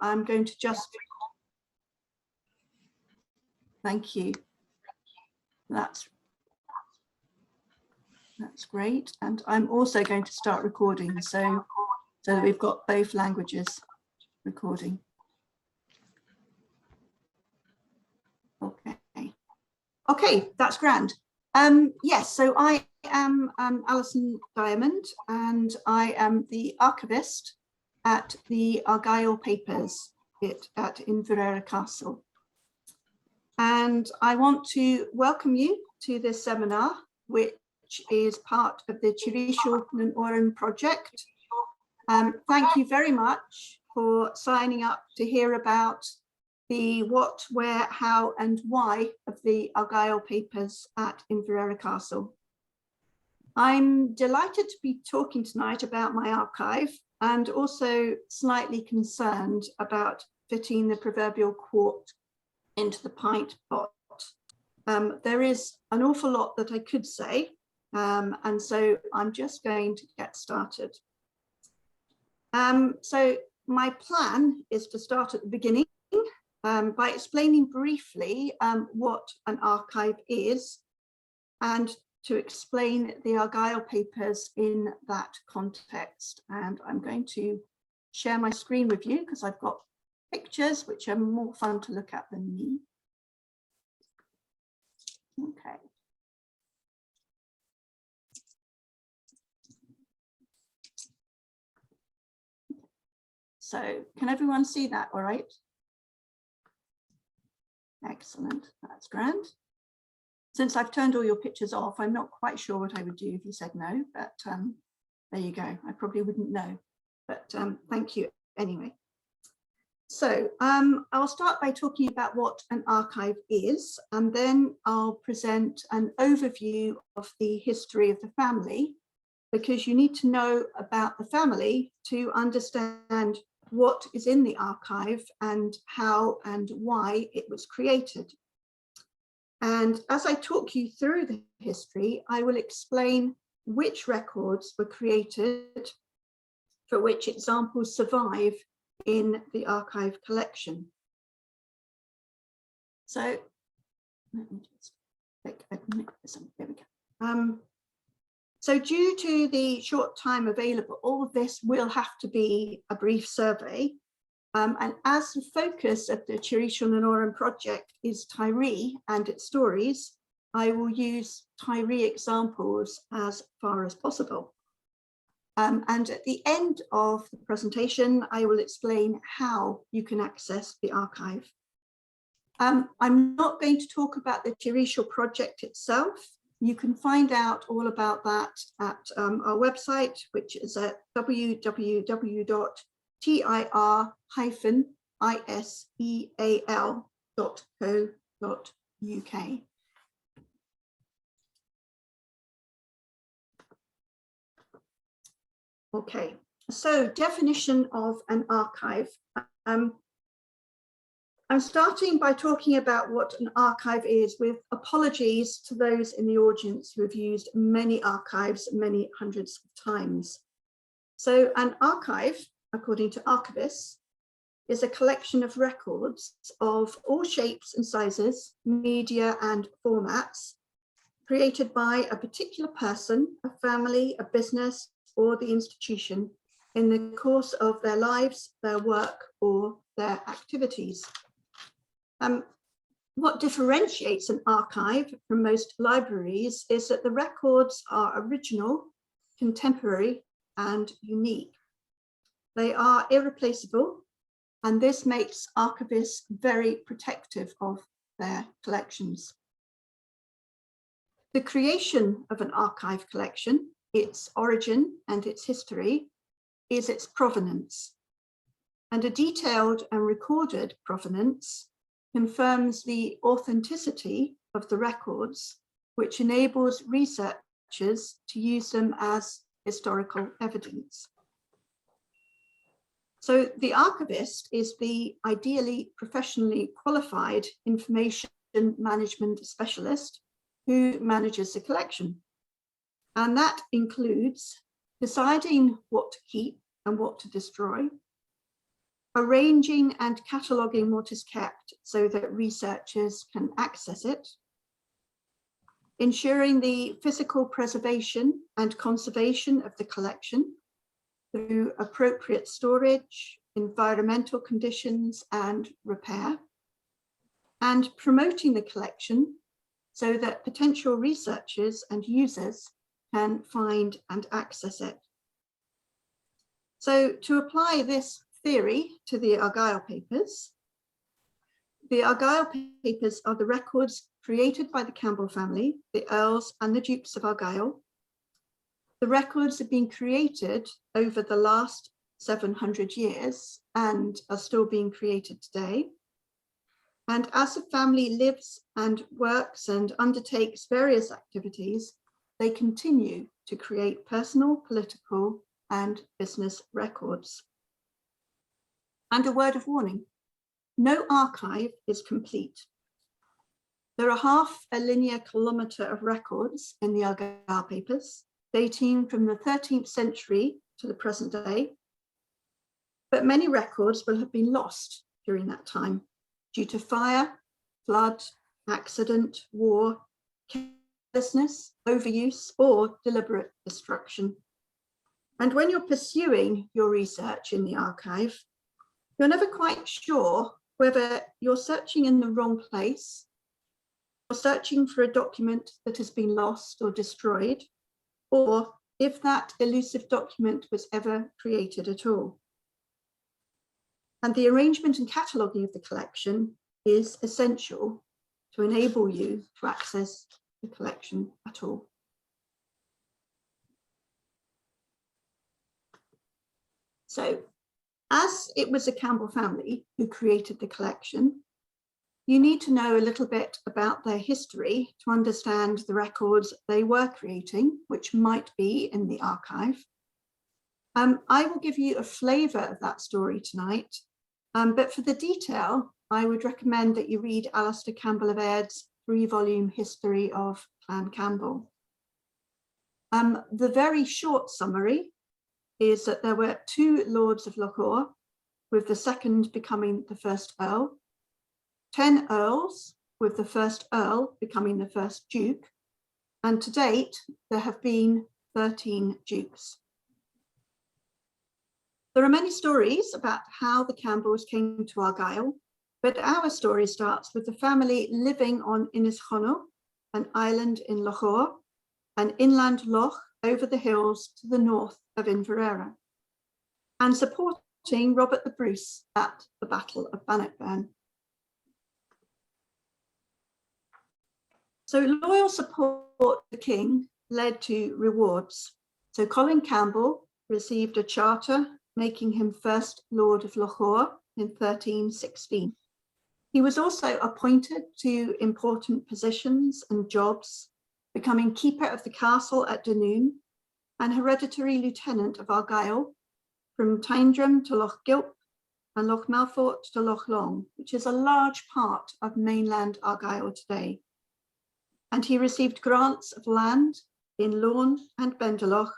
I'm going to just, thank you. That's great. And I'm also going to start recording so that we've got both languages recording. Okay, that's grand. Yes, so I am Alison Diamond, and I am the archivist at the Argyll Papers at Inveraray Castle. And I want to welcome you to this seminar, which is part of the Tiree project. Thank you very much for signing up to hear about the what, where, how and why of the Argyle Papers at Inveraray Castle. I'm delighted to be talking tonight about my archive and also slightly concerned about fitting the proverbial quart into the pint pot. There is an awful lot that I could say, and so I'm just going to get started. So my plan is to start at the beginning by explaining briefly what an archive is and to explain the Argyle Papers in that context. And I'm going to share my screen with you because I've got pictures which are more fun to look at than me. Okay. So can everyone see that all right? Excellent, that's grand. Since I've turned all your pictures off, I'm not quite sure what I would do if you said no, but there you go. I probably wouldn't know, but thank you anyway. So I'll start by talking about what an archive is, and then I'll present an overview of the history of the family, because you need to know about the family to understand what is in the archive and how and why it was created. And as I talk you through the history, I will explain which records were created, for which examples survive in the archive collection. So let me just take a minute. There we go. So due to the short time available, all of this will have to be a brief survey. And as the focus of the Tiree project is Tiree and its stories, I will use Tiree examples as far as possible. And at the end of the presentation, I will explain how you can access the archive. I'm not going to talk about the Tiree project itself. You can find out all about that at our website, which is at www.tir-iseal.co.uk. Okay, so definition of an archive. I'm starting by talking about what an archive is, with apologies to those in the audience who have used many archives many hundreds of times. So an archive, according to archivists, is a collection of records of all shapes and sizes, media and formats, created by a particular person, a family, a business, or the institution in the course of their lives, their work, or their activities. What differentiates an archive from most libraries is that the records are original, contemporary, and unique. They are irreplaceable, and this makes archivists very protective of their collections. The creation of an archive collection, its origin and its history, is its provenance. And a detailed and recorded provenance confirms the authenticity of the records, which enables researchers to use them as historical evidence. So the archivist is the ideally professionally qualified information management specialist who manages the collection. And that includes deciding what to keep and what to destroy, arranging and cataloguing what is kept so that researchers can access it, ensuring the physical preservation and conservation of the collection through appropriate storage, environmental conditions and repair, and promoting the collection so that potential researchers and users can find and access it. So to apply this theory to the Argyll Papers are the records created by the Campbell family, the earls and the dukes of Argyll. The records have been created over the last 700 years and are still being created today. And as the family lives and works and undertakes various activities, they continue to create personal, political, and business records. And a word of warning, no archive is complete. There are half a linear kilometre of records in the Argyll Papers, dating from the 13th century to the present day, but many records will have been lost during that time due to fire, flood, accident, war, carelessness, overuse, or deliberate destruction. And when you're pursuing your research in the archive, you're never quite sure whether you're searching in the wrong place, or searching for a document that has been lost or destroyed, or if that elusive document was ever created at all. And the arrangement and cataloguing of the collection is essential to enable you to access the collection at all. So, as it was the Campbell family who created the collection, you need to know a little bit about their history to understand the records they were creating, which might be in the archive. I will give you a flavour of that story tonight, but for the detail, I would recommend that you read Alistair Campbell of Aird's 3-volume history of Clan Campbell. The very short summary is that there were 2 lords of Lochore, with the second becoming the first earl, 10 earls, with the first earl becoming the first duke, and to date there have been 13 dukes. There are many stories about how the Campbells came to Argyll, but our story starts with the family living on Innishono, an island in Lochore, an inland loch over the hills to the north of Inveraray, and supporting Robert the Bruce at the Battle of Bannockburn. So loyal support for the king led to rewards. So Colin Campbell received a charter making him first Lord of Lochore in 1316. He was also appointed to important positions and jobs, becoming keeper of the castle at Dunoon and hereditary lieutenant of Argyll from Tyndrum to Loch Gilp and Loch Malfort to Loch Long, which is a large part of mainland Argyll today. And he received grants of land in Lorne and Benderloch,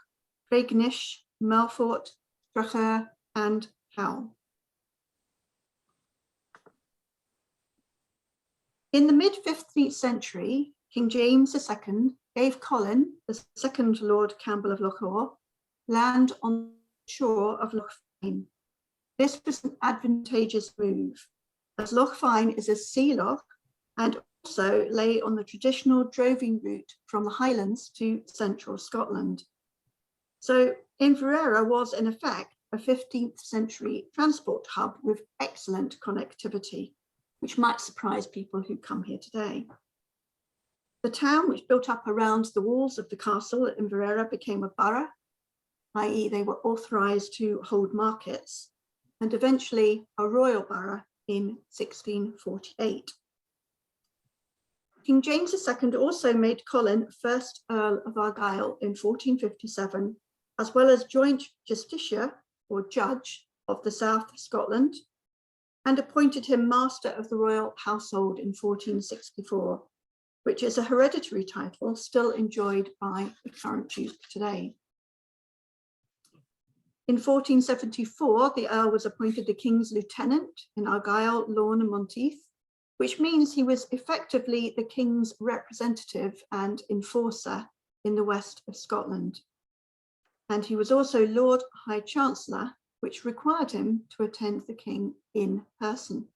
Craignish, Malfort, Stracher and Howe. In the mid-15th century, King James II gave Colin, the second Lord Campbell of Lochore, land on the shore of Loch Fyne. This was an advantageous move, as Loch Fyne is a sea loch and also lay on the traditional droving route from the Highlands to central Scotland. So Inveraray was in effect a 15th century transport hub with excellent connectivity, which might surprise people who come here today. The town, which built up around the walls of the castle at Inveraray, became a borough, i.e. they were authorised to hold markets, and eventually a royal borough in 1648. King James II also made Colin first Earl of Argyll in 1457, as well as joint justiciar or judge of the South of Scotland, and appointed him Master of the Royal Household in 1464, which is a hereditary title still enjoyed by the current Duke today. In 1474, the Earl was appointed the King's Lieutenant in Argyll, Lorne and Monteith, which means he was effectively the King's representative and enforcer in the west of Scotland. And he was also Lord High Chancellor, which required him to attend the King in person.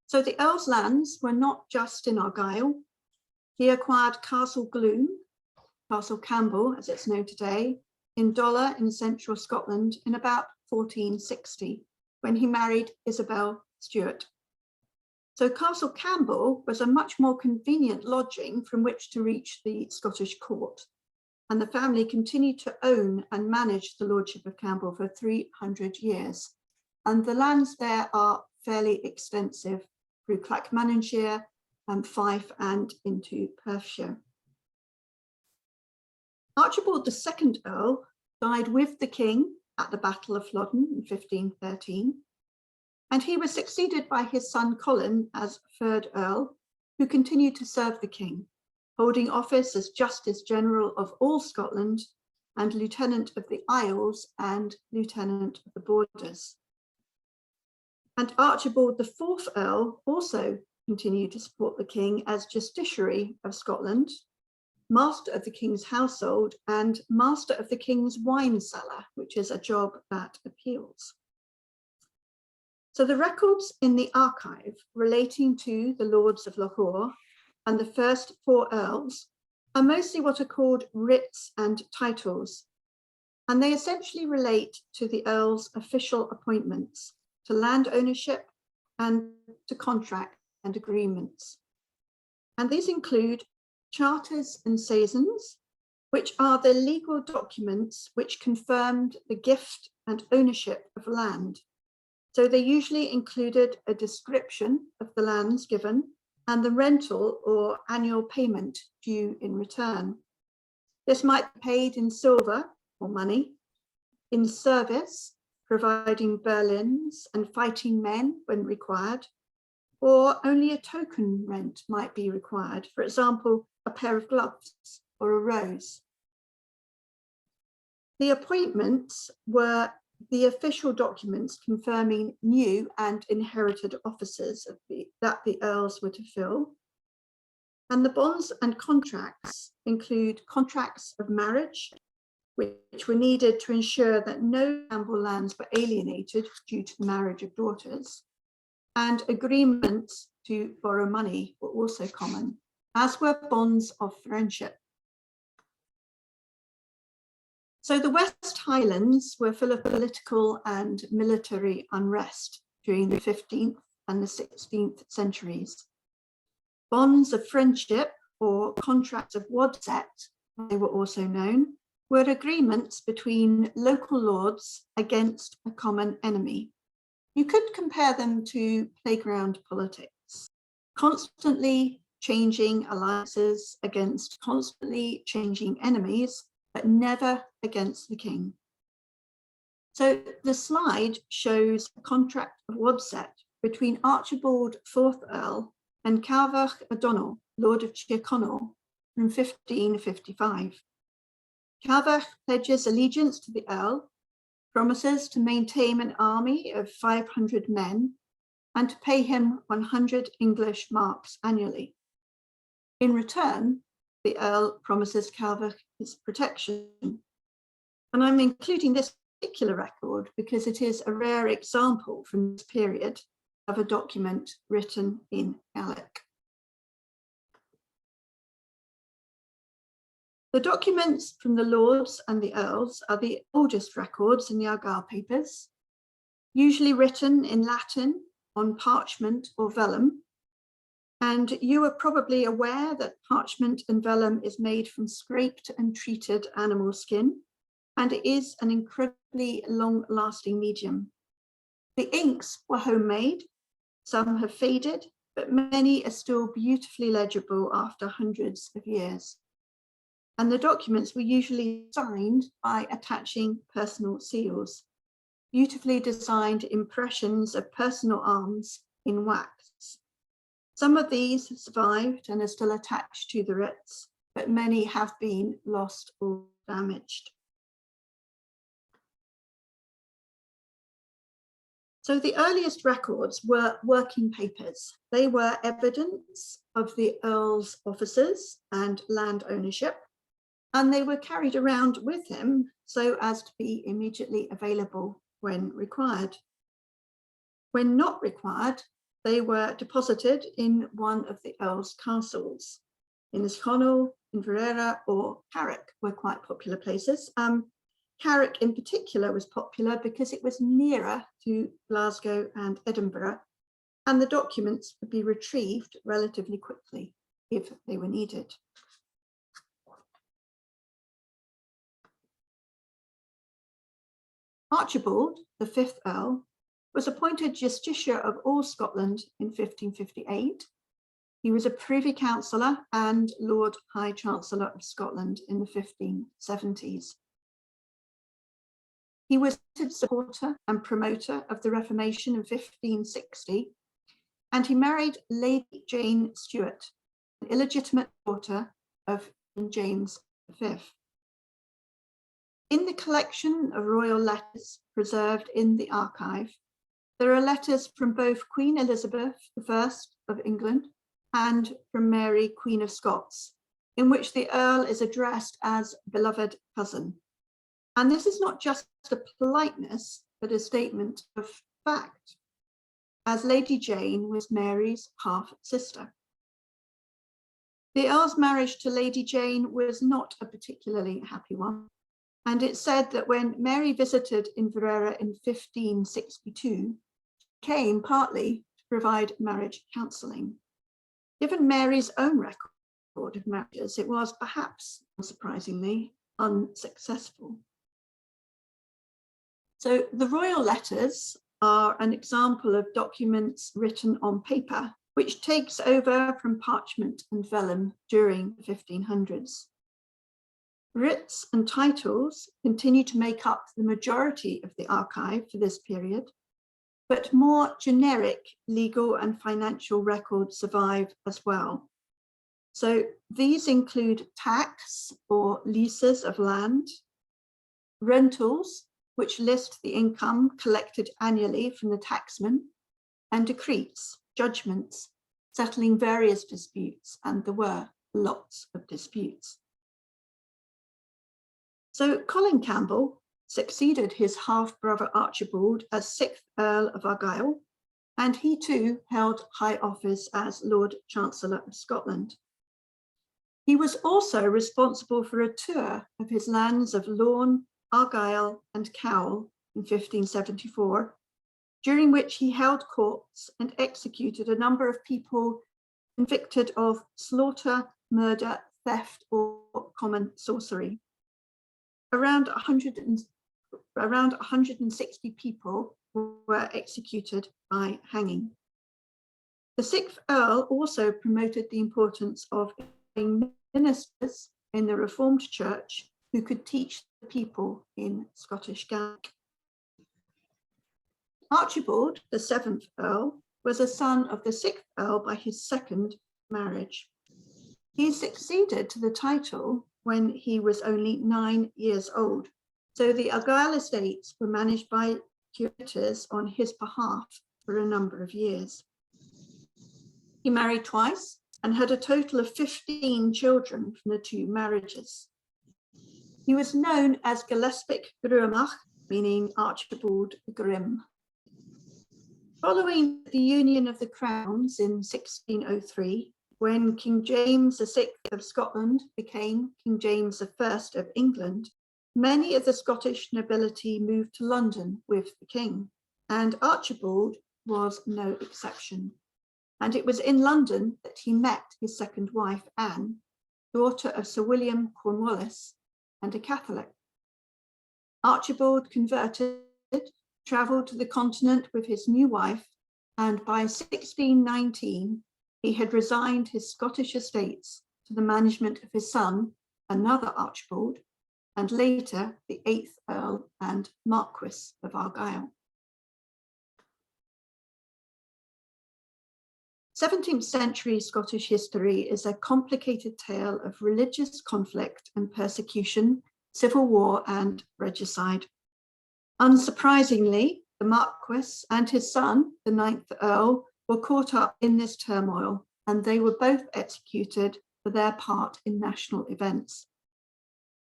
So the Earl's lands were not just in Argyll. He acquired Castle Gloom, Castle Campbell, as it's known today, in Dollar in central Scotland in about 1460, when he married Isabel Stuart. So Castle Campbell was a much more convenient lodging from which to reach the Scottish court, and the family continued to own and manage the lordship of Campbell for 300 years. And the lands there are fairly extensive through Clackmannanshire and Fife and into Perthshire. Archibald II Earl died with the king at the Battle of Flodden in 1513, and he was succeeded by his son Colin as 3rd Earl, who continued to serve the king, holding office as Justice General of all Scotland and Lieutenant of the Isles and Lieutenant of the Borders. And Archibald IV Earl also continued to support the king as Justiciary of Scotland, Master of the King's household, and Master of the King's wine cellar, which is a job that appeals. So the records in the archive relating to the Lords of Lahore and the first 4 Earls are mostly what are called writs and titles, and they essentially relate to the Earl's official appointments, to land ownership and to contract and agreements. And these include charters and saisons, which are the legal documents which confirmed the gift and ownership of land. So they usually included a description of the lands given and the rental or annual payment due in return. This might be paid in silver or money, in service, providing berlins and fighting men when required, or only a token rent might be required, for example, a pair of gloves or a rose. The appointments were the official documents confirming new and inherited offices that the Earls were to fill. And the bonds and contracts include contracts of marriage, which were needed to ensure that no Campbell lands were alienated due to the marriage of daughters, and agreements to borrow money were also common, as were bonds of friendship. So the West Highlands were full of political and military unrest during the 15th and the 16th centuries. Bonds of friendship, or contracts of wadset, they were also known, were agreements between local lords against a common enemy. You could compare them to playground politics, constantly changing alliances against constantly changing enemies, but never against the king. So the slide shows a contract of wadset between Archibald IV Earl and Calvach O'Donnell, Lord of Tyrconnell, from 1555. Calvach pledges allegiance to the Earl, promises to maintain an army of 500 men, and to pay him 100 English marks annually. In return, the Earl promises Calvach his protection. And I'm including this particular record because it is a rare example from this period of a document written in Gaelic. The documents from the Lords and the Earls are the oldest records in the Argyll Papers, usually written in Latin on parchment or vellum. And you are probably aware that parchment and vellum is made from scraped and treated animal skin, and it is an incredibly long-lasting medium. The inks were homemade, some have faded, but many are still beautifully legible after hundreds of years. And the documents were usually signed by attaching personal seals, beautifully designed impressions of personal arms in wax. Some of these have survived and are still attached to the writs, but many have been lost or damaged. So the earliest records were working papers. They were evidence of the earl's offices and land ownership, and they were carried around with him so as to be immediately available when required. When not required, they were deposited in one of the earl's castles. Innishonoll, Inveraray, or Carrick were quite popular places. Carrick in particular was popular because it was nearer to Glasgow and Edinburgh, and the documents could be retrieved relatively quickly if they were needed. Archibald, the fifth Earl, was appointed Justiciar of all Scotland in 1558. He was a Privy Councillor and Lord High Chancellor of Scotland in the 1570s. He was a supporter and promoter of the Reformation in 1560, and he married Lady Jane Stuart, an illegitimate daughter of King James V. In the collection of royal letters preserved in the archive, there are letters from both Queen Elizabeth I of England and from Mary, Queen of Scots, in which the Earl is addressed as beloved cousin. And this is not just a politeness, but a statement of fact, as Lady Jane was Mary's half-sister. The Earl's marriage to Lady Jane was not a particularly happy one, and it's said that when Mary visited Inveraray in 1562, she came partly to provide marriage counselling. Given Mary's own record of marriages, it was perhaps, unsurprisingly, unsuccessful. So the royal letters are an example of documents written on paper, which takes over from parchment and vellum during the 1500s. Writs and titles continue to make up the majority of the archive for this period, but more generic legal and financial records survive as well. So these include tax or leases of land, rentals, which list the income collected annually from the taxman, and decrees, judgments, settling various disputes, and there were lots of disputes. So Colin Campbell succeeded his half-brother Archibald as 6th Earl of Argyll, and he too held high office as Lord Chancellor of Scotland. He was also responsible for a tour of his lands of Lorne, Argyll and Cowal in 1574, during which he held courts and executed a number of people convicted of slaughter, murder, theft, or common sorcery. Around 160 people were executed by hanging. The 6th Earl also promoted the importance of ministers in the Reformed Church who could teach the people in Scottish Gaelic. Archibald, the 7th Earl, was a son of the 6th Earl by his second marriage. He succeeded to the title when he was only 9 years old, so the Argyll estates were managed by curators on his behalf for a number of years. He married twice and had a total of 15 children from the 2 marriages. He was known as Gillespie Gruamach, meaning Archibald the Grim. Following the union of the crowns in 1603, when King James VI of Scotland became King James I of England, many of the Scottish nobility moved to London with the king, and Archibald was no exception. And it was in London that he met his second wife, Anne, daughter of Sir William Cornwallis, and a Catholic. Archibald converted, travelled to the continent with his new wife, and by 1619, he had resigned his Scottish estates to the management of his son, another Archibald, and later the 8th Earl and Marquess of Argyll. 17th century Scottish history is a complicated tale of religious conflict and persecution, civil war and regicide. Unsurprisingly, the Marquis, and his son, the 9th Earl, were caught up in this turmoil, and they were both executed for their part in national events.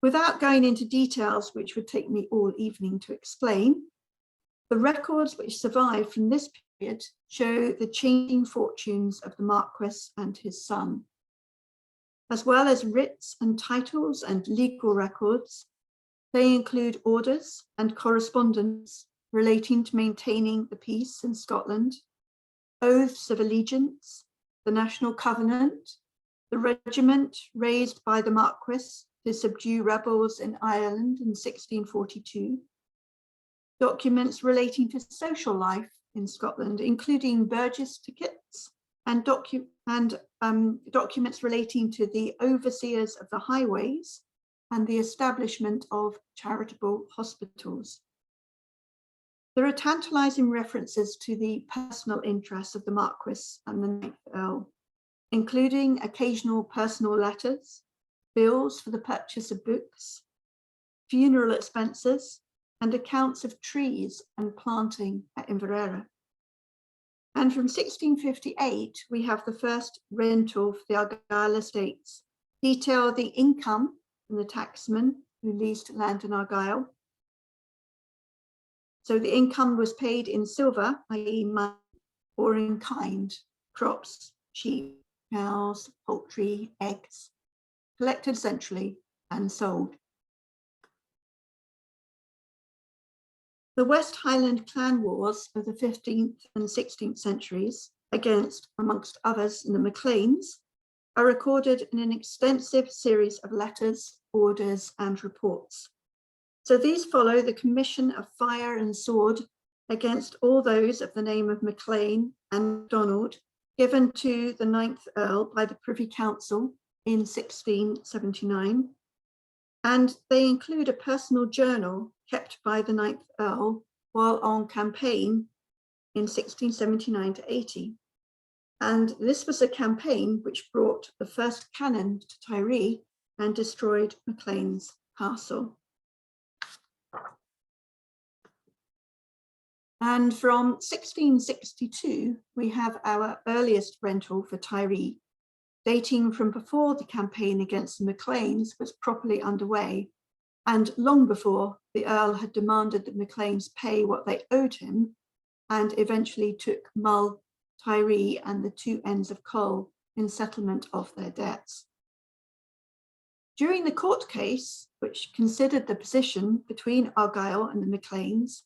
Without going into details, which would take me all evening to explain, the records which survive from this period show the changing fortunes of the Marquis and his son. As well as writs and titles and legal records, they include orders and correspondence relating to maintaining the peace in Scotland, oaths of allegiance, the national covenant, the regiment raised by the Marquis to subdue rebels in Ireland in 1642, documents relating to social life in Scotland, including burgess tickets and documents relating to the overseers of the highways and the establishment of charitable hospitals. There are tantalizing references to the personal interests of the Marquis and the 9th Earl, including occasional personal letters, bills for the purchase of books, funeral expenses, and accounts of trees and planting at Inveraray. And from 1658, we have the first rental for the Argyle estates, detail the income from the tacksman who leased land in Argyle. So the income was paid in silver, i.e. money, or in kind, crops, sheep, cows, poultry, eggs, collected centrally and sold. The West Highland clan wars of the 15th and 16th centuries against, amongst others, the MacLeans, are recorded in an extensive series of letters, orders, and reports. So these follow the commission of fire and sword against all those of the name of MacLean and MacDonald, given to the 9th Earl by the Privy Council in 1679. And they include a personal journal kept by the 9th Earl while on campaign in 1679 to 80. And this was a campaign which brought the first cannon to Tiree and destroyed Maclean's castle. And from 1662, we have our earliest rental for Tiree, dating from before the campaign against the Macleans was properly underway, and long before the Earl had demanded that Macleans pay what they owed him, and eventually took Mull, Tiree, and the 2 ends of Col in settlement of their debts. During the court case, which considered the position between Argyle and the Macleans,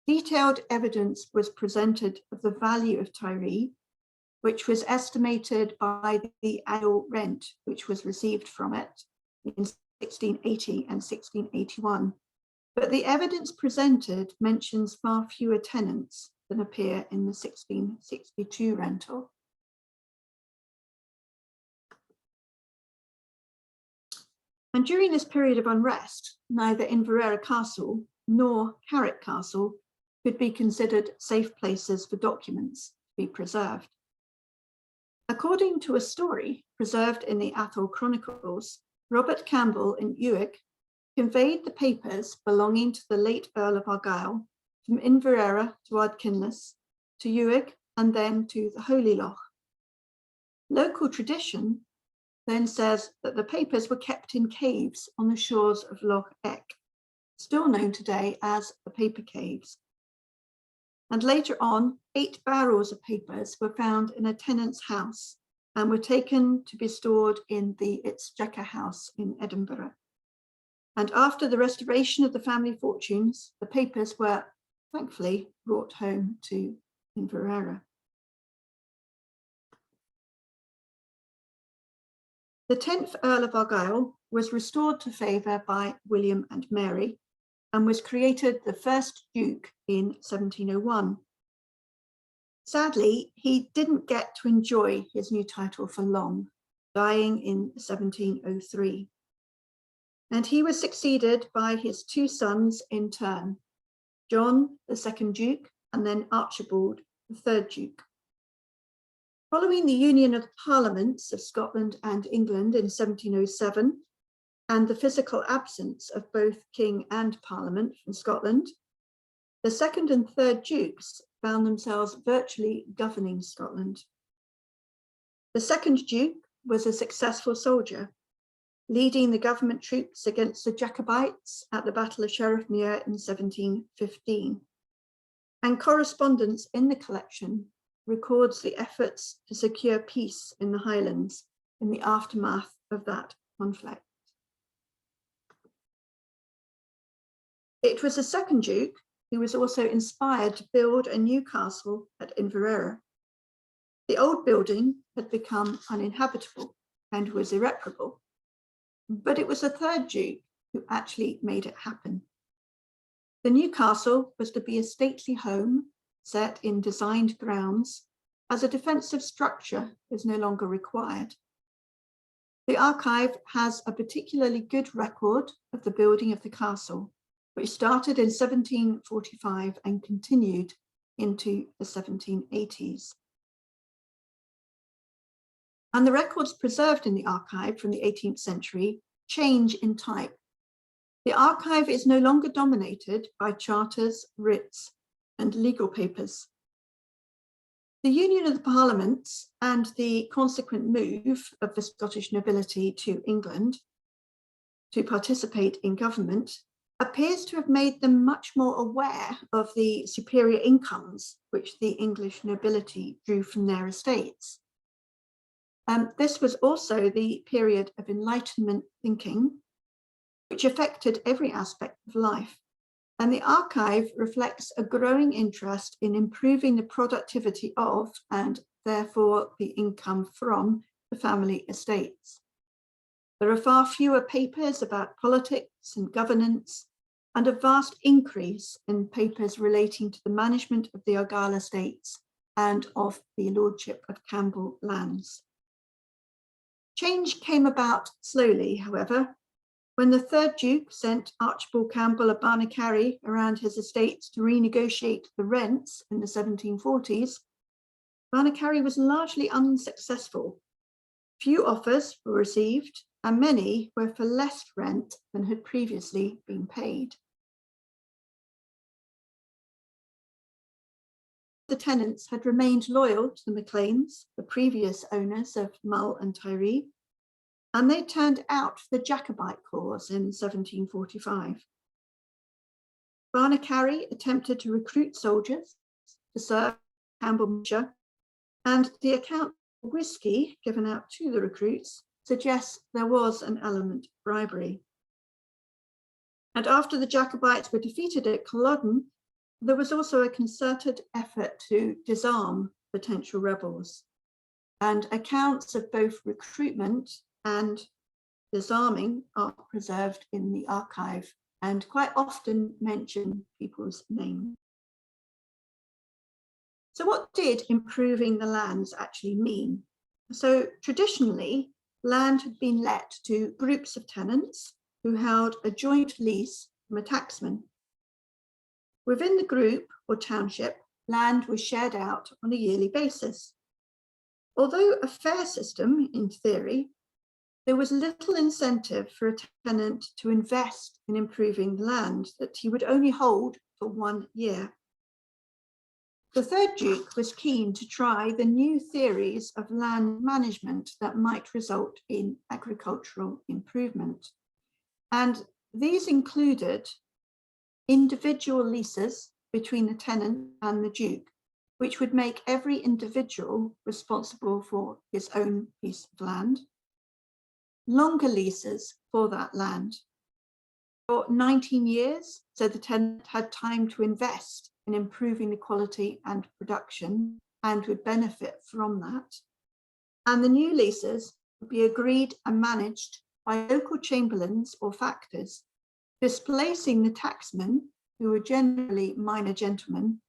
detailed evidence was presented of the value of Tiree, which was estimated by the annual rent which was received from it in 1680 and 1681. But the evidence presented mentions far fewer tenants than appear in the 1662 rental. And during this period of unrest, neither Inveraray Castle nor Carrick Castle could be considered safe places for documents to be preserved. According to a story preserved in the Athol Chronicles, Robert Campbell in Uig conveyed the papers belonging to the late Earl of Argyle from Inveraray to Ardkinless, to Uig, and then to the Holy Loch. Local tradition then says that the papers were kept in caves on the shores of Loch Eck, still known today as the Paper Caves. And later on, 8 barrels of papers were found in a tenant's house and were taken to be stored in the Exchequer House in Edinburgh. And after the restoration of the family fortunes, the papers were thankfully brought home to Inveraray. The 10th Earl of Argyle was restored to favour by William and Mary, and was created the first Duke in 1701. Sadly, he didn't get to enjoy his new title for long, dying in 1703. And he was succeeded by his 2 sons in turn, John, the 2nd Duke, and then Archibald, the 3rd Duke. Following the union of the Parliaments of Scotland and England in 1707, and the physical absence of both King and Parliament from Scotland, the second and third dukes found themselves virtually governing Scotland. The second duke was a successful soldier, leading the government troops against the Jacobites at the Battle of Sheriffmuir in 1715. And correspondence in the collection records the efforts to secure peace in the Highlands in the aftermath of that conflict. It was the second duke who was also inspired to build a new castle at Inveraray. The old building had become uninhabitable and was irreparable, but it was the third duke who actually made it happen. The new castle was to be a stately home set in designed grounds, as a defensive structure is no longer required. The archive has a particularly good record of the building of the castle, which started in 1745 and continued into the 1780s. And the records preserved in the archive from the 18th century change in type. The archive is no longer dominated by charters, writs, and legal papers. The union of the parliaments and the consequent move of the Scottish nobility to England to participate in government appears to have made them much more aware of the superior incomes which the English nobility drew from their estates. This was also the period of Enlightenment thinking, which affected every aspect of life. And the archive reflects a growing interest in improving the productivity of, and therefore the income from, the family estates. There are far fewer papers about politics and governance, and a vast increase in papers relating to the management of the Argyle estates and of the lordship of Campbell lands. Change came about slowly, however, when the third duke sent Archibald Campbell of Barnacarry around his estates to renegotiate the rents in the 1740s. Barnacarry was largely unsuccessful. Few offers were received, and many were for less rent than had previously been paid. The tenants had remained loyal to the Macleans, the previous owners of Mull and Tiree, and they turned out the Jacobite cause in 1745. Barnacarry attempted to recruit soldiers to serve Campbell militia, and the account of whiskey given out to the recruits suggests there was an element of bribery. And after the Jacobites were defeated at Culloden, there was also a concerted effort to disarm potential rebels, and accounts of both recruitment and disarming are preserved in the archive and quite often mention people's names. So what did improving the lands actually mean? So traditionally, land had been let to groups of tenants who held a joint lease from a taxman. Within the group or township, land was shared out on a yearly basis. Although a fair system in theory, there was little incentive for a tenant to invest in improving the land that he would only hold for 1 year. The third duke was keen to try the new theories of land management that might result in agricultural improvement. And these included individual leases between the tenant and the duke, which would make every individual responsible for his own piece of land. Longer leases for that land for 19 years, so the tenant had time to invest in improving the quality and production and would benefit from that. And the new leases would be agreed and managed by local chamberlains or factors, displacing the taxmen, who were generally minor gentlemen,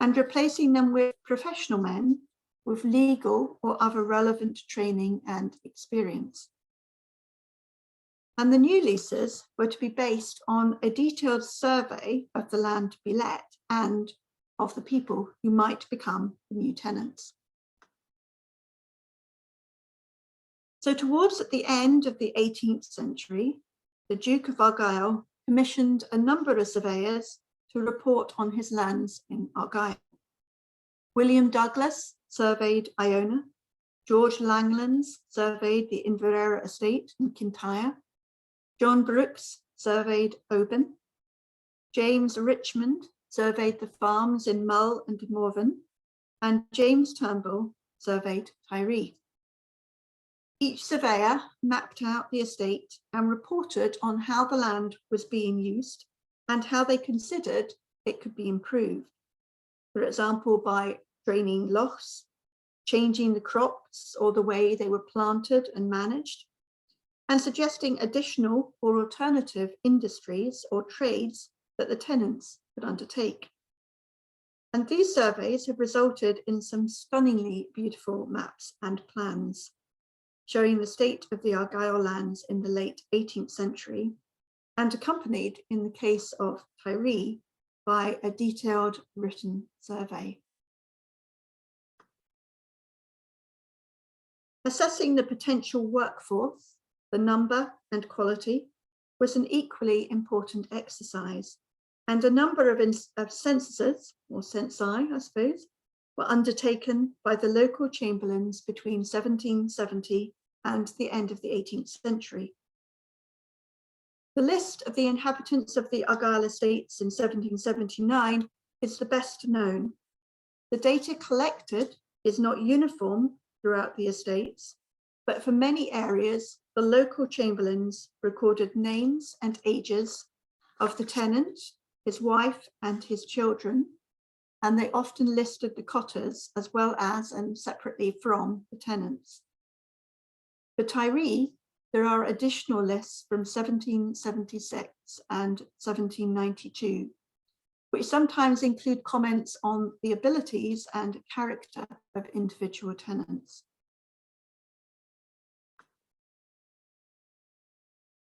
and replacing them with professional men with legal or other relevant training and experience. And the new leases were to be based on a detailed survey of the land to be let and of the people who might become the new tenants. So towards the end of the 18th century, the Duke of Argyll commissioned a number of surveyors to report on his lands in Argyle. William Douglas surveyed Iona. George Langlands surveyed the Inveraray estate in Kintyre. John Brooks surveyed Oban. James Richmond surveyed the farms in Mull and Morven, and James Turnbull surveyed Tiree. Each surveyor mapped out the estate and reported on how the land was being used and how they considered it could be improved. For example, by draining lochs, changing the crops or the way they were planted and managed, and suggesting additional or alternative industries or trades that the tenants could undertake. And these surveys have resulted in some stunningly beautiful maps and plans showing the state of the Argyle lands in the late 18th century, and accompanied in the case of Tiree by a detailed written survey. Assessing the potential workforce, the number and quality, was an equally important exercise, and a number of censuses, or censi, I suppose, were undertaken by the local chamberlains between 1770 and the end of the 18th century. The list of the inhabitants of the Argyle estates in 1779 is the best known. The data collected is not uniform throughout the estates, but for many areas, the local chamberlains recorded names and ages of the tenant, his wife, and his children, and they often listed the cotters as well as and separately from the tenants. For Tiree, there are additional lists from 1776 and 1792, which sometimes include comments on the abilities and character of individual tenants.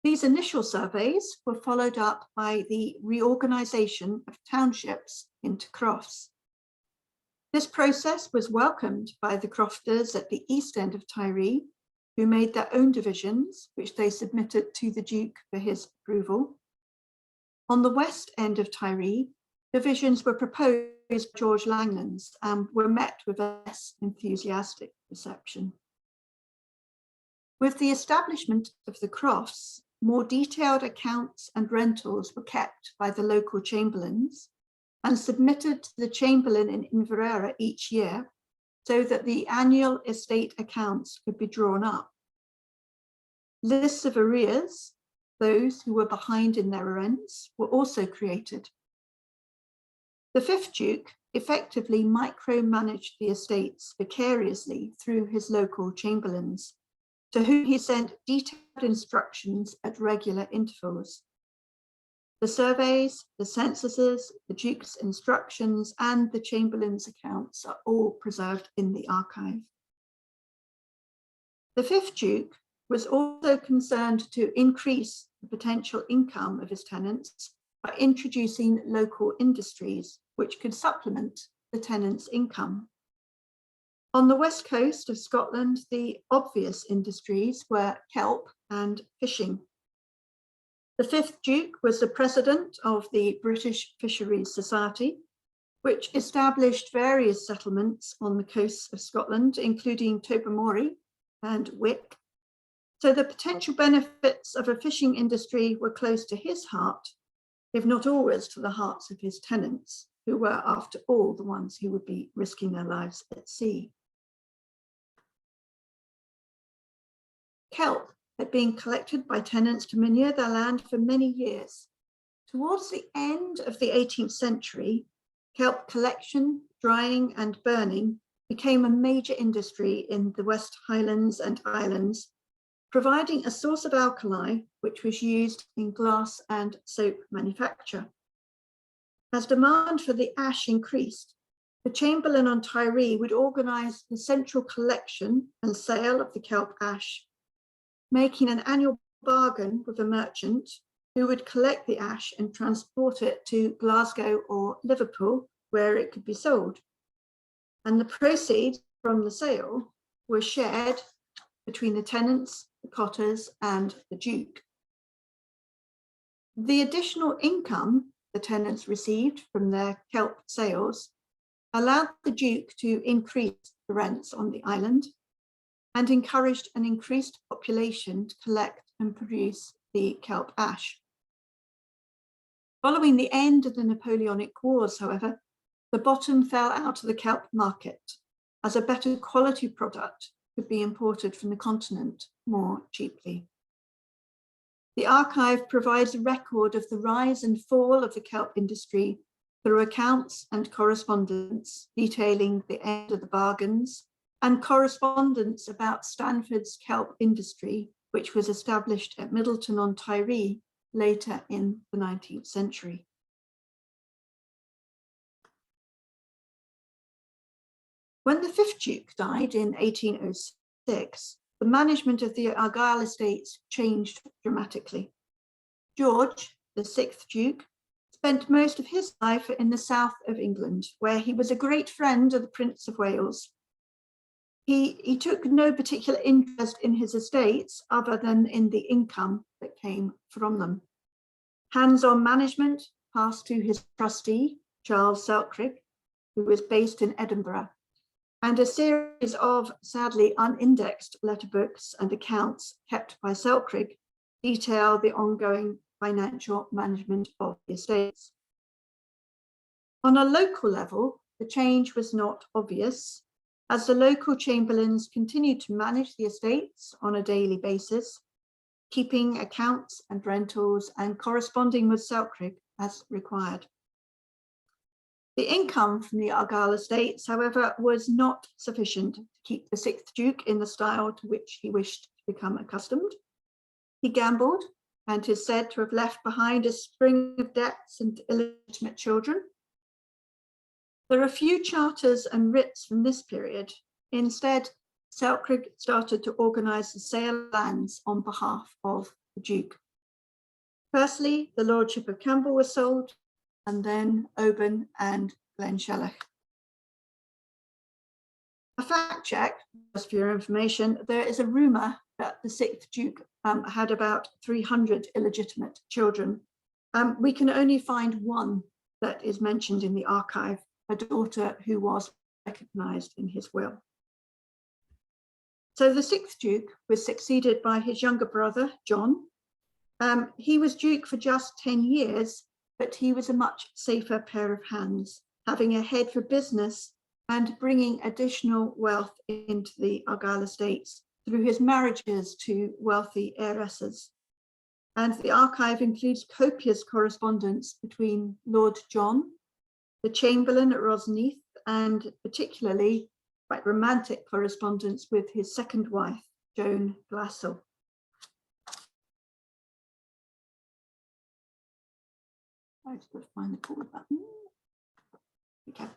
These initial surveys were followed up by the reorganisation of townships into crofts. This process was welcomed by the crofters at the east end of Tiree, who made their own divisions, which they submitted to the Duke for his approval. On the west end of Tiree, divisions were proposed by George Langlands and were met with a less enthusiastic reception. With the establishment of the crofts, more detailed accounts and rentals were kept by the local chamberlains and submitted to the chamberlain in Inveraray each year, so that the annual estate accounts could be drawn up. Lists of arrears, those who were behind in their rents, were also created. The fifth Duke effectively micromanaged the estates vicariously through his local chamberlains, to whom he sent detailed instructions at regular intervals. The surveys, the censuses, the Duke's instructions, and the Chamberlain's accounts are all preserved in the archive. The fifth Duke was also concerned to increase the potential income of his tenants by introducing local industries which could supplement the tenants' income. On the west coast of Scotland, the obvious industries were kelp and fishing. The fifth Duke was the president of the British Fisheries Society, which established various settlements on the coasts of Scotland, including Tobermory and Wick. So the potential benefits of a fishing industry were close to his heart, if not always to the hearts of his tenants, who were, after all, the ones who would be risking their lives at sea. Kelp had been collected by tenants to manure their land for many years. Towards the end of the 18th century, kelp collection, drying, and burning became a major industry in the West Highlands and Islands, providing a source of alkali which was used in glass and soap manufacture. As demand for the ash increased, the Chamberlain on Tiree would organise the central collection and sale of the kelp ash, making an annual bargain with a merchant who would collect the ash and transport it to Glasgow or Liverpool, where it could be sold. And the proceeds from the sale were shared between the tenants, the cotters, and the Duke. The additional income the tenants received from their kelp sales allowed the Duke to increase the rents on the island and encouraged an increased population to collect and produce the kelp ash. Following the end of the Napoleonic Wars, however, the bottom fell out of the kelp market as a better quality product could be imported from the continent more cheaply. The archive provides a record of the rise and fall of the kelp industry through accounts and correspondence detailing the end of the bargains and correspondence about Stanford's kelp industry, which was established at Middleton on Tiree later in the 19th century. When the fifth Duke died in 1806, the management of the Argyll estates changed dramatically. George, the sixth Duke, spent most of his life in the south of England, where he was a great friend of the Prince of Wales. He took no particular interest in his estates other than in the income that came from them. Hands-on management passed to his trustee, Charles Selkirk, who was based in Edinburgh, and a series of sadly unindexed letterbooks and accounts kept by Selkirk detail the ongoing financial management of the estates. On a local level, the change was not obvious, as the local chamberlains continued to manage the estates on a daily basis, keeping accounts and rentals and corresponding with Selkirk as required. The income from the Argyll estates, however, was not sufficient to keep the sixth Duke in the style to which he wished to become accustomed. He gambled and is said to have left behind a string of debts and illegitimate children. There are few charters and writs from this period. Instead, Selkirk started to organise the sale of lands on behalf of the Duke. Firstly, the lordship of Campbell was sold, and then Oban and Glenshelach. A fact check, just for your information, there is a rumour that the sixth Duke had about 300 illegitimate children. We can only find one that is mentioned in the archive, a daughter who was recognised in his will. So the sixth Duke was succeeded by his younger brother, John. He was Duke for just 10 years, but he was a much safer pair of hands, having a head for business and bringing additional wealth into the Argyll estates through his marriages to wealthy heiresses. And the archive includes copious correspondence between Lord John, the Chamberlain at Rosneath, and particularly quite romantic correspondence with his second wife, Joan Glassell. I just got to find the forward button. Okay.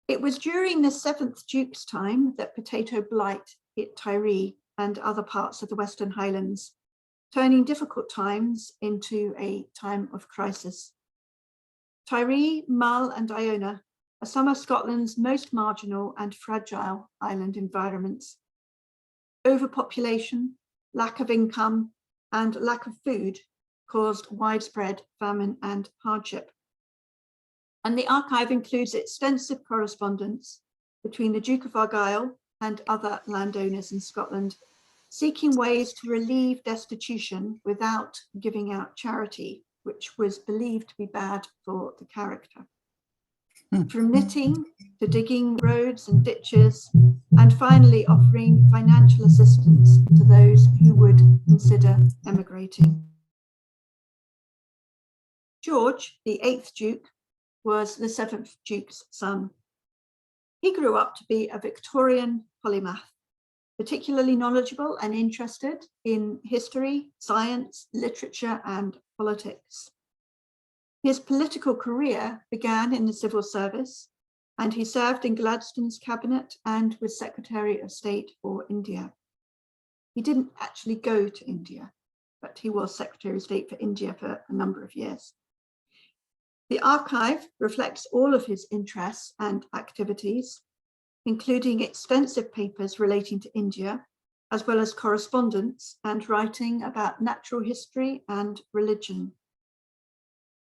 It was during the seventh Duke's time that potato blight hit Tiree and other parts of the Western Highlands, turning difficult times into a time of crisis. Tiree, Mull and Iona are some of Scotland's most marginal and fragile island environments. Overpopulation, lack of income, and lack of food caused widespread famine and hardship. And the archive includes extensive correspondence between the Duke of Argyll and other landowners in Scotland, seeking ways to relieve destitution without giving out charity, which was believed to be bad for the character. From knitting to digging roads and ditches, and finally offering financial assistance to those who would consider emigrating. George, the eighth Duke, was the seventh Duke's son. He grew up to be a Victorian polymath, particularly knowledgeable and interested in history, science, literature, and politics. His political career began in the civil service, and he served in Gladstone's cabinet and was Secretary of State for India. He didn't actually go to India, but he was Secretary of State for India for a number of years. The archive reflects all of his interests and activities, including extensive papers relating to India, as well as correspondence and writing about natural history and religion.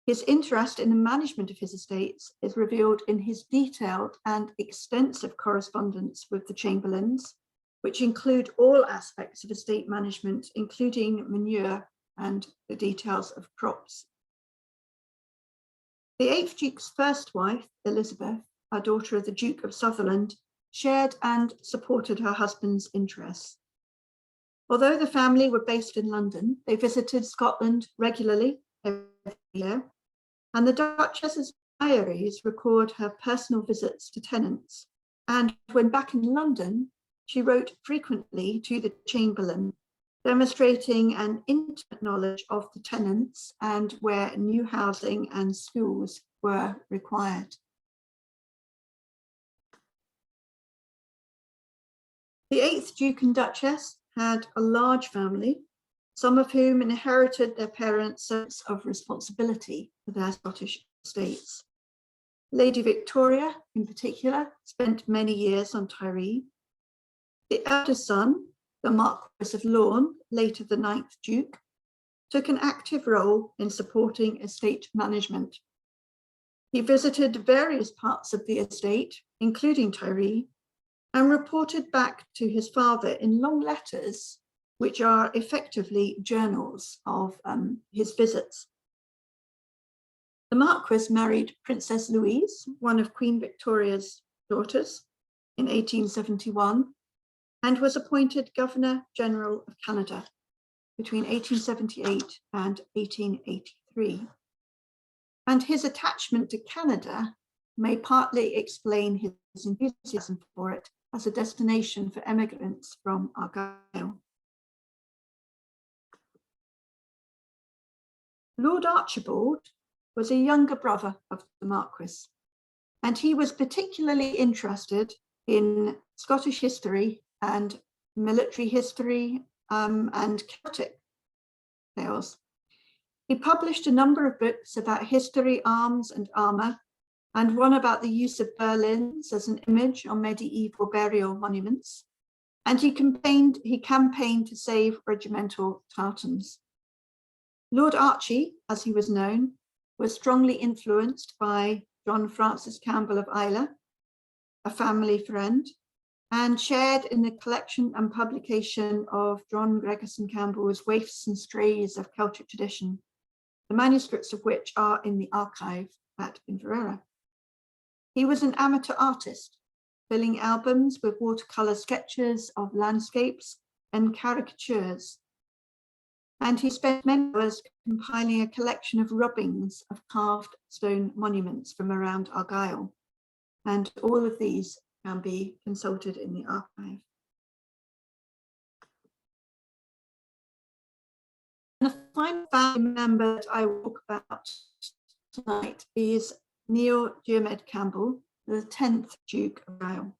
His interest in the management of his estates is revealed in his detailed and extensive correspondence with the Chamberlains, which include all aspects of estate management, including manure and the details of crops. The 8th Duke's first wife, Elizabeth, a daughter of the Duke of Sutherland, shared and supported her husband's interests. Although the family were based in London, they visited Scotland regularly every year, and the Duchess's diaries record her personal visits to tenants. And when back in London, she wrote frequently to the Chamberlain, demonstrating an intimate knowledge of the tenants and where new housing and schools were required. The 8th Duke and Duchess had a large family, some of whom inherited their parents' sense of responsibility for their Scottish estates. Lady Victoria, in particular, spent many years on Tiree. The eldest son, the Marquis of Lorne, later the 9th Duke, took an active role in supporting estate management. He visited various parts of the estate, including Tiree, and reported back to his father in long letters, which are effectively journals of his visits. The Marquis married Princess Louise, one of Queen Victoria's daughters, in 1871, and was appointed Governor General of Canada between 1878 and 1883. And his attachment to Canada may partly explain his enthusiasm for it as a destination for emigrants from Argyll. Lord Archibald was a younger brother of the Marquis, and he was particularly interested in Scottish history and military history and Celtic tales. He published a number of books about history, arms and armour, and one about the use of Berlins as an image on medieval burial monuments. And he campaigned to save regimental tartans. Lord Archie, as he was known, was strongly influenced by John Francis Campbell of Islay, a family friend, and shared in the collection and publication of John Gregerson Campbell's Waifs and Strays of Celtic Tradition, the manuscripts of which are in the archive at Inveraray. He was an amateur artist, filling albums with watercolour sketches of landscapes and caricatures. And he spent many hours compiling a collection of rubbings of carved stone monuments from around Argyll. And all of these can be consulted in the archive. And the final family member that I will talk about tonight is Neil Jermed Campbell, the 10th Duke of Argyll.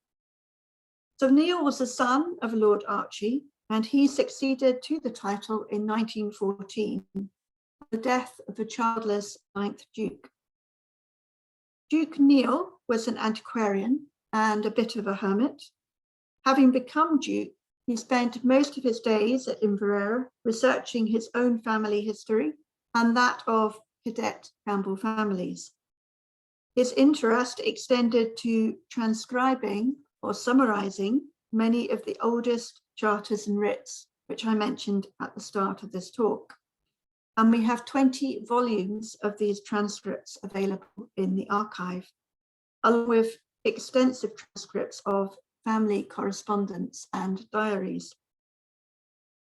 So Neil was the son of Lord Archie, and he succeeded to the title in 1914, the death of the childless 9th Duke. Duke Neil was an antiquarian and a bit of a hermit. Having become Duke, he spent most of his days at Inveraray researching his own family history and that of cadet Campbell families. His interest extended to transcribing or summarising many of the oldest charters and writs, which I mentioned at the start of this talk. And we have 20 volumes of these transcripts available in the archive, along with extensive transcripts of family correspondence and diaries.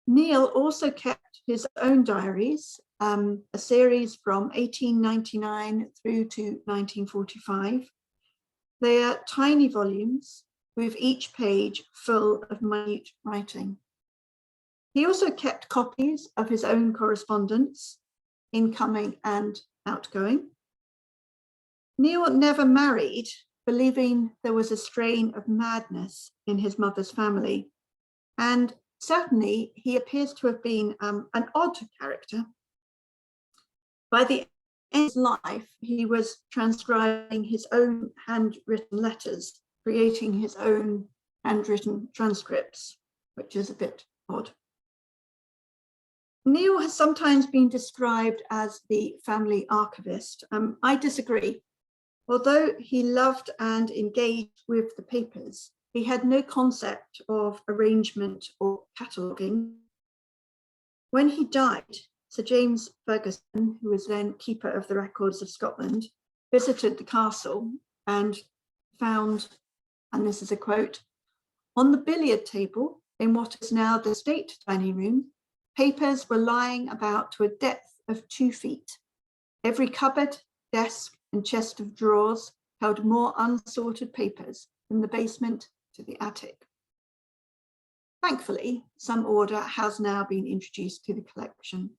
Neil also kept his own diaries, a series from 1899 through to 1945. They are tiny volumes with each page full of minute writing. He also kept copies of his own correspondence, incoming and outgoing. Neil never married, believing there was a strain of madness in his mother's family. And certainly he appears to have been an odd character. By the end of his life, he was transcribing his own handwritten letters, creating his own handwritten transcripts, which is a bit odd. Neil has sometimes been described as the family archivist. I disagree. Although he loved and engaged with the papers, he had no concept of arrangement or cataloguing. When he died, Sir James Ferguson, who was then Keeper of the Records of Scotland, visited the castle and found, and this is a quote, "On the billiard table in what is now the state dining room, papers were lying about to a depth of 2 feet. Every cupboard, desk, and chest of drawers held more unsorted papers from the basement to the attic." Thankfully, some order has now been introduced to the collection.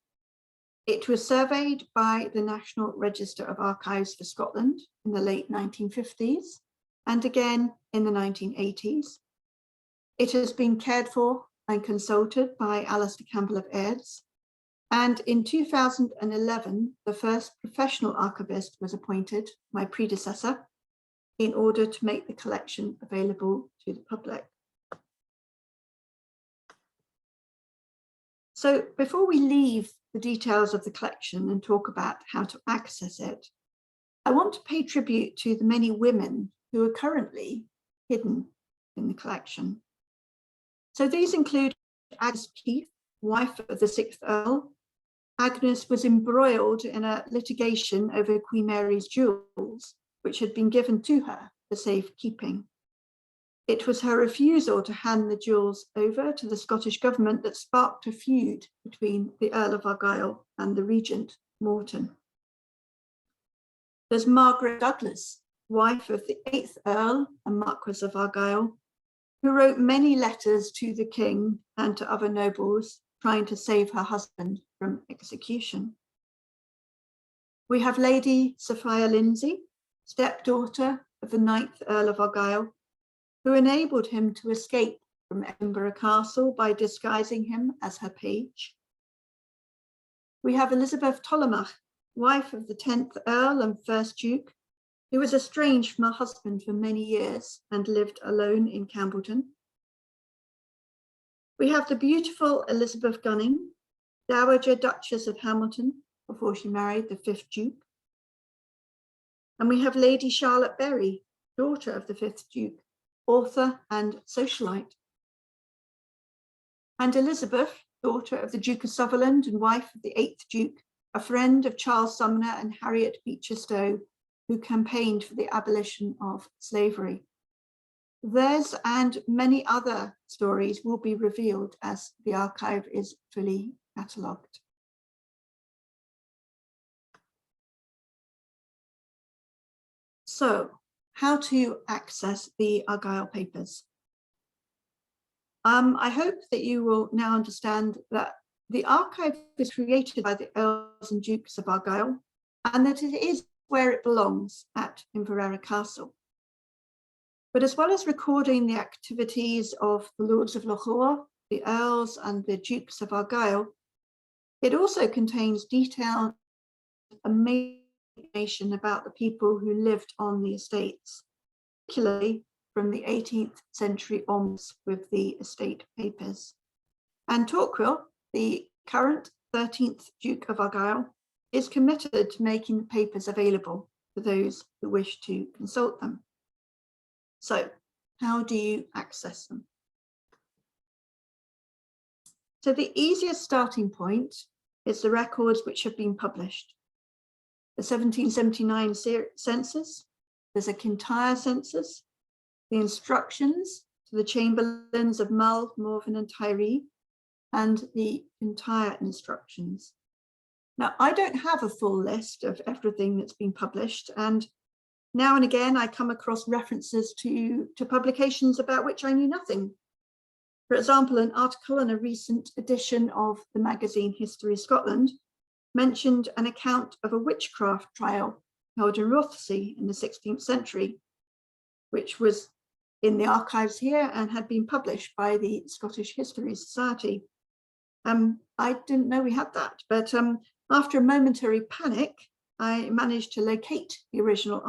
It was surveyed by the National Register of Archives for Scotland in the late 1950s and again in the 1980s. It has been cared for and consulted by Alistair Campbell of Aids, and in 2011, the first professional archivist was appointed, my predecessor, in order to make the collection available to the public. So before we leave the details of the collection and talk about how to access it, I want to pay tribute to the many women who are currently hidden in the collection. So these include Agnes Keith, wife of the 6th Earl. Agnes was embroiled in a litigation over Queen Mary's jewels, which had been given to her for safekeeping. It was her refusal to hand the jewels over to the Scottish government that sparked a feud between the Earl of Argyll and the Regent, Morton. There's Margaret Douglas, wife of the 8th Earl and Marquess of Argyll, who wrote many letters to the king and to other nobles, trying to save her husband from execution. We have Lady Sophia Lindsay, stepdaughter of the 9th Earl of Argyll, who enabled him to escape from Inveraray Castle by disguising him as her page. We have Elizabeth Tollemache, wife of the 10th Earl and 1st Duke, who was estranged from her husband for many years and lived alone in Campbellton. We have the beautiful Elizabeth Gunning, Dowager Duchess of Hamilton, before she married the 5th Duke. And we have Lady Charlotte Berry, daughter of the 5th Duke, author and socialite. And Elizabeth, daughter of the Duke of Sutherland and wife of the 8th Duke, a friend of Charles Sumner and Harriet Beecher Stowe, who campaigned for the abolition of slavery. Theirs and many other stories will be revealed as the archive is fully catalogued. So, how to access the Argyle Papers? I hope that you will now understand that the archive was created by the Earls and Dukes of Argyll, and that it is where it belongs at Inveraray Castle. But as well as recording the activities of the Lords of Lochore, the Earls and the Dukes of Argyll, it also contains detailed information about the people who lived on the estates, particularly from the 18th century onwards with the estate papers. And Torquil, the current 13th Duke of Argyll, is committed to making the papers available for those who wish to consult them. So, how do you access them? So the easiest starting point is the records which have been published. The 1779 census, there's a Kintyre census, the instructions to the Chamberlains of Mull, Morven and Tiree, and the Kintyre instructions. Now, I don't have a full list of everything that's been published, and now and again I come across references to publications about which I knew nothing. For example, an article in a recent edition of the magazine History Scotland mentioned an account of a witchcraft trial held in Rothesay in the 16th century, which was in the archives here and had been published by the Scottish History Society. I didn't know we had that, but after a momentary panic, I managed to locate the original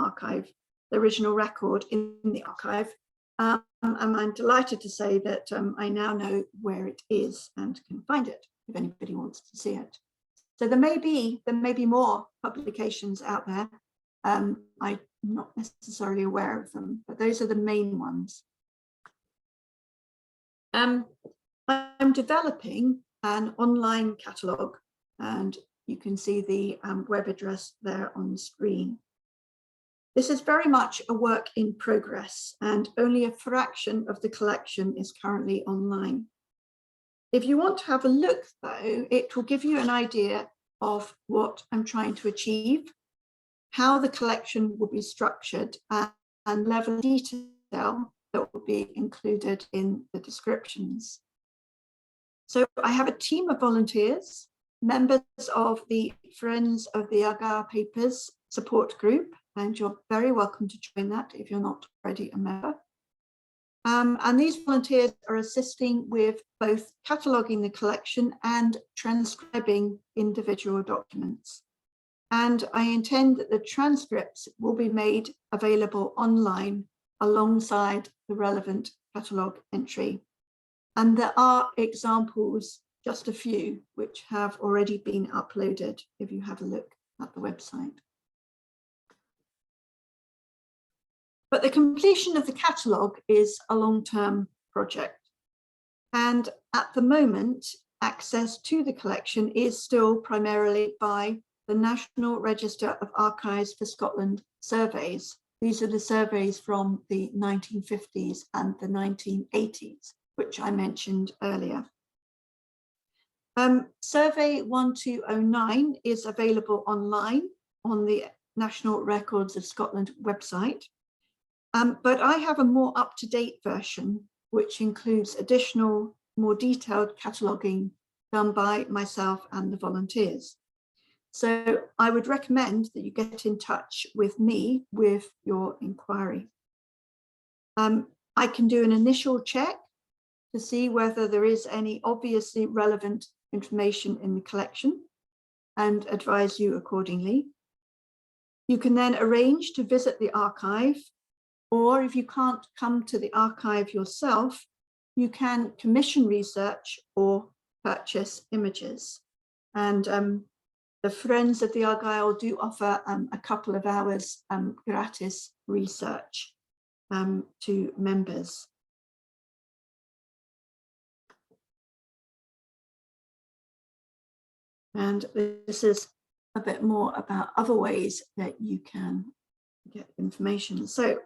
record in the archive. And I'm delighted to say that I now know where it is and can find it. if anybody wants to see it. So there may be more publications out there. I'm not necessarily aware of them, but those are the main ones. I'm developing an online catalogue, and you can see the web address there on the screen. This is very much a work in progress, and only a fraction of the collection is currently online. If you want to have a look, though, it will give you an idea of what I'm trying to achieve, how the collection will be structured, and level of detail that will be included in the descriptions. So I have a team of volunteers, members of the Friends of the Argyle Papers support group, and you're very welcome to join that if you're not already a member. And these volunteers are assisting with both cataloguing the collection and transcribing individual documents. And I intend that the transcripts will be made available online alongside the relevant catalogue entry. And there are examples, just a few, which have already been uploaded if you have a look at the website. But the completion of the catalogue is a long-term project. And at the moment, access to the collection is still primarily by the National Register of Archives for Scotland surveys. These are the surveys from the 1950s and the 1980s, which I mentioned earlier. Survey 1209 is available online on the National Records of Scotland website. But I have a more up-to-date version, which includes additional, more detailed cataloguing done by myself and the volunteers. So I would recommend that you get in touch with me with your inquiry. I can do an initial check to see whether there is any obviously relevant information in the collection and advise you accordingly. You can then arrange to visit the archive, or if you can't come to the archive yourself, you can commission research or purchase images. And the Friends of the Argyle do offer a couple of hours gratis research to members. And this is a bit more about other ways that you can get information. So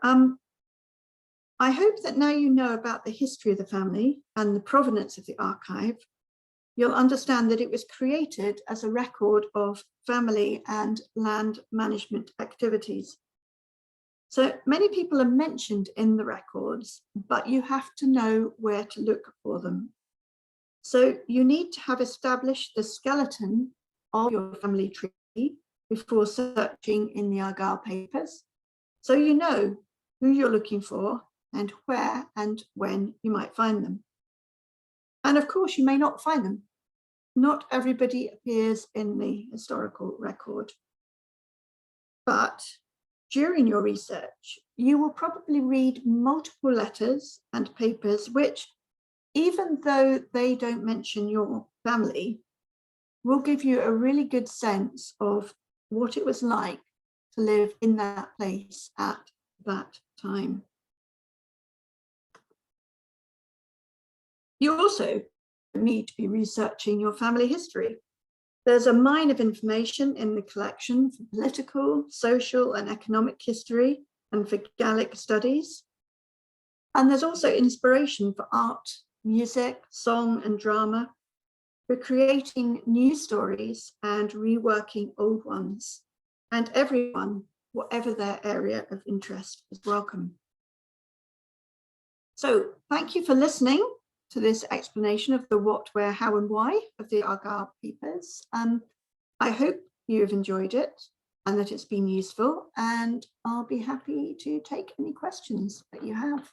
I hope that now you know about the history of the family and the provenance of the archive, you'll understand that it was created as a record of family and land management activities. So many people are mentioned in the records, but you have to know where to look for them. So you need to have established the skeleton of your family tree before searching in the Argyle Papers, so you know who you're looking for and where and when you might find them. And of course, you may not find them. Not everybody appears in the historical record. But during your research, you will probably read multiple letters and papers which, even though they don't mention your family, will give you a really good sense of what it was like to live in that place at that time. You also need to be researching your family history. There's a mine of information in the collection for political, social, and economic history and for Gaelic studies. And there's also inspiration for art, music, song, and drama, for creating new stories and reworking old ones. And everyone, whatever their area of interest, is welcome. So thank you for listening to this explanation of the what, where, how, and why of the Argyle Papers. I hope you have enjoyed it and that it's been useful, and I'll be happy to take any questions that you have.